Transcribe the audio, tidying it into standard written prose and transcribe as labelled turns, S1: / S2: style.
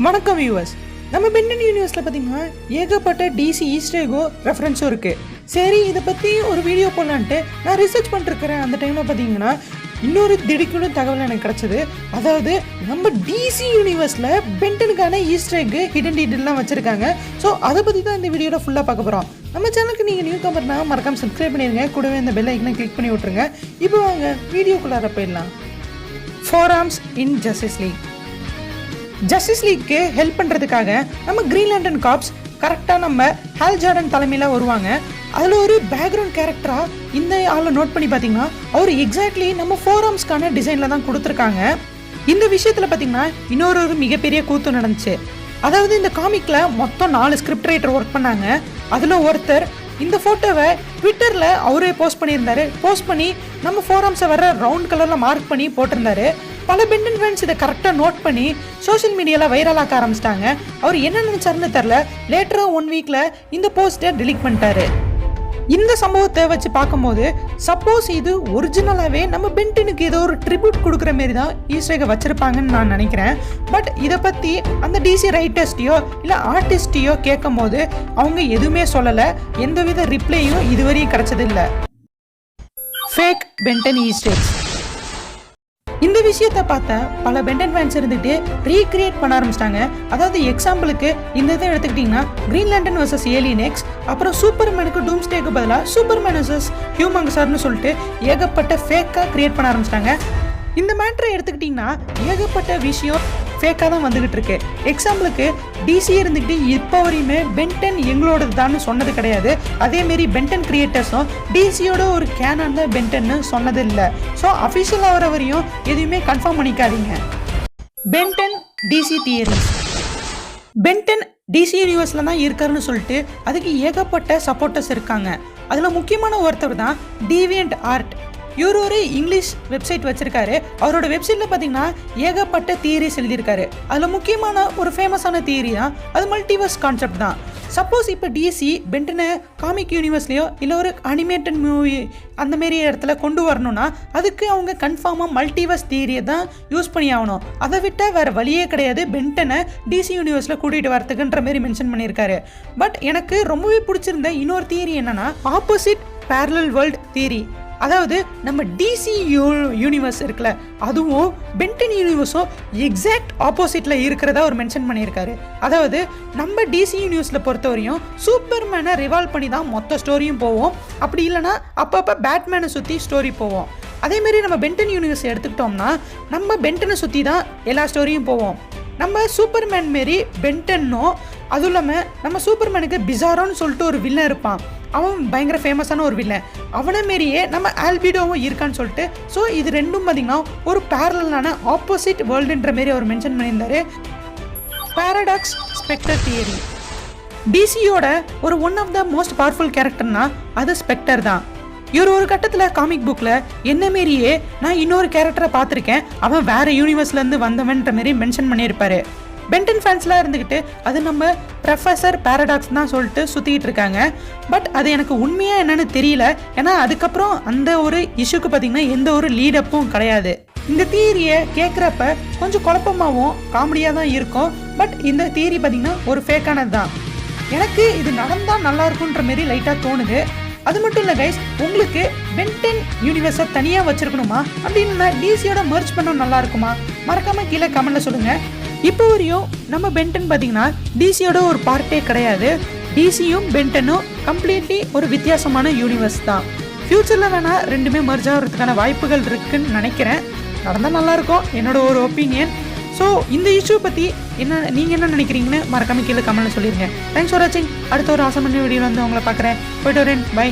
S1: வணக்கம் வியூவர்ஸ். நம்ம பென்டன் யூனிவர்ஸில் பார்த்தீங்கன்னா ஏகப்பட்ட டிசி ஈஸ்டர்கோ ரெஃபரன்ஸும் இருக்குது. சரி, இதை பற்றி ஒரு வீடியோ போடலான்ட்டு நான் ரிசர்ச் பண்ணிருக்கிறேன். அந்த டைமில் பார்த்தீங்கன்னா இன்னொரு திடுக்கிடும் தகவல் எனக்கு கிடச்சிது. அதாவது நம்ம டிசி யூனிவர்ஸில் பென்டனுக்கான ஈஸ்டர்க்கு ஹிடன் டீட்டெயிலாம் வச்சுருக்காங்க. ஸோ அதை பற்றி தான் இந்த வீடியோவில் ஃபுல்லாக பார்க்க போகிறோம். நம்ம சேனலுக்கு நீங்கள் நியூ கமர்னா மறக்காம சப்ஸ்கிரைப் பண்ணிடுங்க, கூடவே இந்த பெல் ஐக்கனை கிளிக் பண்ணி விட்ருங்க. இப்போ வாங்க வீடியோக்குள்ளார போயிடலாம். Forums in Justice League. Justice லீக்கு ஹெல்ப் பண்ணுறதுக்காக நம்ம கிரீன் லேண்டன் காப்ஸ் கரெக்டாக நம்ம ஹால் ஜார்டன் தலைமையில் வருவாங்க. அதில் ஒரு பேக்ரவுண்ட் கேரக்டராக இந்த ஆளை நோட் பண்ணி பார்த்தீங்கன்னா அவர் எக்ஸாக்ட்லி நம்ம ஃபோராம்ஸ்க்கான டிசைனில் தான் கொடுத்துருக்காங்க. இந்த விஷயத்தில் பார்த்தீங்கன்னா இன்னொரு மிகப்பெரிய கூத்து நடந்துச்சு. அதாவது இந்த காமிக்கில் மொத்தம் 4 ஸ்கிரிப்ட் ரைட்டர் ஒர்க் பண்ணாங்க. அதில் ஒருத்தர் இந்த ஃபோட்டோவை ட்விட்டரில் அவரே போஸ்ட் பண்ணியிருந்தாரு. போஸ்ட் பண்ணி நம்ம ஃபோராம்ஸை வர ரவுண்ட் கலரில் மார்க் பண்ணி போட்டிருந்தாரு. பல பென்டன் ஃபேன்ஸ் இதை கரெக்டாக நோட் பண்ணி சோஷியல் மீடியாவில் வைரலாக்க ஆரம்பிச்சிட்டாங்க. அவர் என்ன நினச்சாருன்னு தெரில. லேட்டராக 1 வீக்கில் இந்த போஸ்ட்டை டிலீட் பண்ணிட்டாரு. இந்த சம்பவத்தை வச்சு பார்க்கும்போது சப்போஸ் இது ஒரிஜினலாகவே நம்ம பென்டனுக்கு ஏதோ ஒரு ட்ரிபியூட் கொடுக்குற மாரி தான் ஈஸ்டர்கை வச்சுருப்பாங்கன்னு நான் நினைக்கிறேன். பட் இதை பற்றி அந்த டிசி ரைட்டர்ஸ்டையோ இல்லை ஆர்டிஸ்டையோ கேட்கும் போது அவங்க எதுவுமே சொல்லலை. எந்தவித ரிப்ளையும் இதுவரையும் கிடைச்சதில்லை. Fake Ben 10 esters. இந்த விஷயத்தை பார்த்தா பல பென்டன் ஃபேன்ஸ் இருந்துட்டு ரீக்ரியேட் பண்ண ஆரம்பிச்சிட்டாங்க. அதாவது எக்ஸாம்பிளுக்கு இந்த இதை எடுத்துக்கிட்டிங்கன்னா green lantern versus alien X, அப்புறம் சூப்பர்மேனுக்கு டூம்ஸ்டேக்கு பதிலாக சூப்பர்மேன் வர்சஸ் ஹியூமங்கஸார்னு சொல்லிட்டு ஏகப்பட்ட ஃபேக்காக கிரியேட் பண்ண ஆரம்பிச்சிட்டாங்க. இந்த மேட்டரை எடுத்துக்கிட்டிங்கன்னா ஏகப்பட்ட விஷயம் ஃபேக்காக தான் வந்துக்கிட்டு இருக்கு. எக்ஸாம்பிளுக்கு டிசி இருந்துக்கிட்டு இப்போ வரையுமே பென்டன் எங்களோடது தான் சொன்னது கிடையாது. அதேமாரி பென்டன் கிரியேட்டர்ஸும் டிசியோட ஒரு கேனான் தான் பென்டன்னு சொன்னது இல்லை. ஸோ அஃபிஷியல் ஆகிற வரையும் எதுவுமே கன்ஃபார்ம் பண்ணிக்காதீங்க. பென்டன் டிசி தியரிஸ். பென்டன் டிசி யூனிவர்ஸில் தான் இருக்காருன்னு சொல்லிட்டு அதுக்கு ஏகப்பட்ட சப்போர்ட்டர்ஸ் இருக்காங்க. அதில் முக்கியமான ஒருத்தர் தான் டிவியன்ட் ஆர்ட். இவர் ஒரு இங்கிலீஷ் வெப்சைட் வச்சுருக்காரு. அவரோட வெப்சைட்டில் பார்த்தீங்கன்னா ஏகப்பட்ட தியரிஸ் எழுதியிருக்காரு. அதில் முக்கியமான ஒரு ஃபேமஸான தியரி தான் அது மல்டிவர்ஸ் கான்செப்ட் தான். சப்போஸ் இப்போ டிசி பென்டனை காமிக் யூனிவர்ஸ்லையோ இல்லை ஒரு அனிமேட்டட் மூவி அந்தமாரி இடத்துல கொண்டு வரணும்னா அதுக்கு அவங்க கன்ஃபார்மாக மல்டிவர்ஸ் தியரியை தான் யூஸ் பண்ணி ஆகணும். அதை விட்டால் வேறு வழியே கிடையாது பென்டனை டிசி யூனிவர்ஸில் கூட்டிகிட்டு வரத்துக்குன்ற மாரி மென்ஷன் பண்ணியிருக்காரு. பட் எனக்கு ரொம்பவே பிடிச்சிருந்த இன்னொரு தியரி என்னென்னா ஆப்போசிட் பேரலல் வேர்ல்டு தியரி. அதாவது நம்ம டிசி யூனிவர்ஸ் இருக்குல்ல, அதுவும் பென்டன் யூனிவர்ஸும் எக்ஸாக்ட் ஆப்போசிட்டில் இருக்கிறதா அவர் மென்ஷன் பண்ணியிருக்காரு. அதாவது நம்ம டிசி யூனிவர்ஸில் பொறுத்தவரையும் சூப்பர்மேனை ரிவால்வ் பண்ணி தான் மொத்த ஸ்டோரியும் போவோம். அப்படி இல்லைனா அப்பப்போ பேட்மேனை சுற்றி ஸ்டோரி போவோம். அதேமாரி நம்ம பென்டன் யூனிவர்ஸ் எடுத்துக்கிட்டோம்னா நம்ம பென்டனை சுற்றி தான் எல்லா ஸ்டோரியும் போவோம். நம்ம சூப்பர்மேன் மாரி பென்டன்னும் அதுவும் இல்லாமல் நம்ம சூப்பர்மேனுக்கு பிசாரோன்னு சொல்லிட்டு ஒரு வில்லன் இருப்பான். அவன் பயங்கர ஃபேமஸான ஒரு வில்லன். அவனை மாரியே நம்ம ஆல்பிடோவும் இருக்கான்னு சொல்லிட்டு ஸோ இது ரெண்டும் பார்த்திங்கன்னா ஒரு பேரலான ஆப்போசிட் வேர்ல்டுன்ற மாரி அவர் மென்ஷன் பண்ணியிருந்தாரு. Paradox Spectre theory. டிசியோட ஒரு one of the most powerful கேரக்டர்னா அது ஸ்பெக்டர் தான். இவர் ஒரு கட்டத்தில் காமிக் புக்கில் என்ன மாரியே நான் இன்னொரு கேரக்டரை பார்த்துருக்கேன், அவன் வேறு யூனிவர்ஸ்லேருந்து வந்தவன்ற மாரி மென்ஷன் பண்ணியிருப்பாரு. பென்டன் ஃபேன்ஸ்லாம் இருந்துக்கிட்டு அது நம்ம ப்ரொஃபஸர் பாரடாக்ஸ் தான் சொல்லிட்டு சுற்றிக்கிட்டு இருக்காங்க. பட் அது எனக்கு உண்மையாக என்னன்னு தெரியல. ஏன்னா அதுக்கப்புறம் அந்த ஒரு இஷ்யூக்கு பார்த்திங்கன்னா எந்த ஒரு லீடப்பும் கிடையாது. இந்த தியரியை கேட்குறப்ப கொஞ்சம் குழப்பமாகவும் காமெடியாக தான் இருக்கும். பட் இந்த தியரி பார்த்திங்கன்னா ஒரு ஃபேக்கானது தான். எனக்கு இது நடந்தால் நல்லாயிருக்குன்ற மாரி லைட்டாக தோணுது. அது மட்டும் இல்லை கைஸ், உங்களுக்கு பென்டன் யூனிவர்ஸை தனியாக வச்சுருக்கணுமா அப்படின்னு டிசியோட மர்ஜ் பண்ண நல்லா இருக்குமா? மறக்காமல் கீழே கமெண்ட்டில் சொல்லுங்கள். இப்போ வரையும் நம்ம பென்டன் பார்த்தீங்கன்னா டிசியோட ஒரு பார்ட்டே கிடையாது. டிசியும் பென்டனும் கம்ப்ளீட்லி ஒரு வித்தியாசமான யூனிவர்ஸ் தான். ஃப்யூச்சரில் வேணால் ரெண்டுமே மர்ஜ் ஆகிறதுக்கான வாய்ப்புகள் இருக்குன்னு நினைக்கிறேன். நடந்தால் நல்லாயிருக்கும், என்னோட ஒரு ஒப்பீனியன். ஸோ இந்த இஷ்யூ பற்றி நீங்கள் என்ன நினைக்கிறீங்கன்னு மறக்காமல் கீழே கமெண்ட்டில் சொல்லிடுங்க. தேங்க்ஸ் ஃபார் வாட்சிங். அடுத்த ஒரு ஆசமான வீடியோவில் வந்து உங்களை பார்க்குறேன். போய்ட்டு வரேன். பை.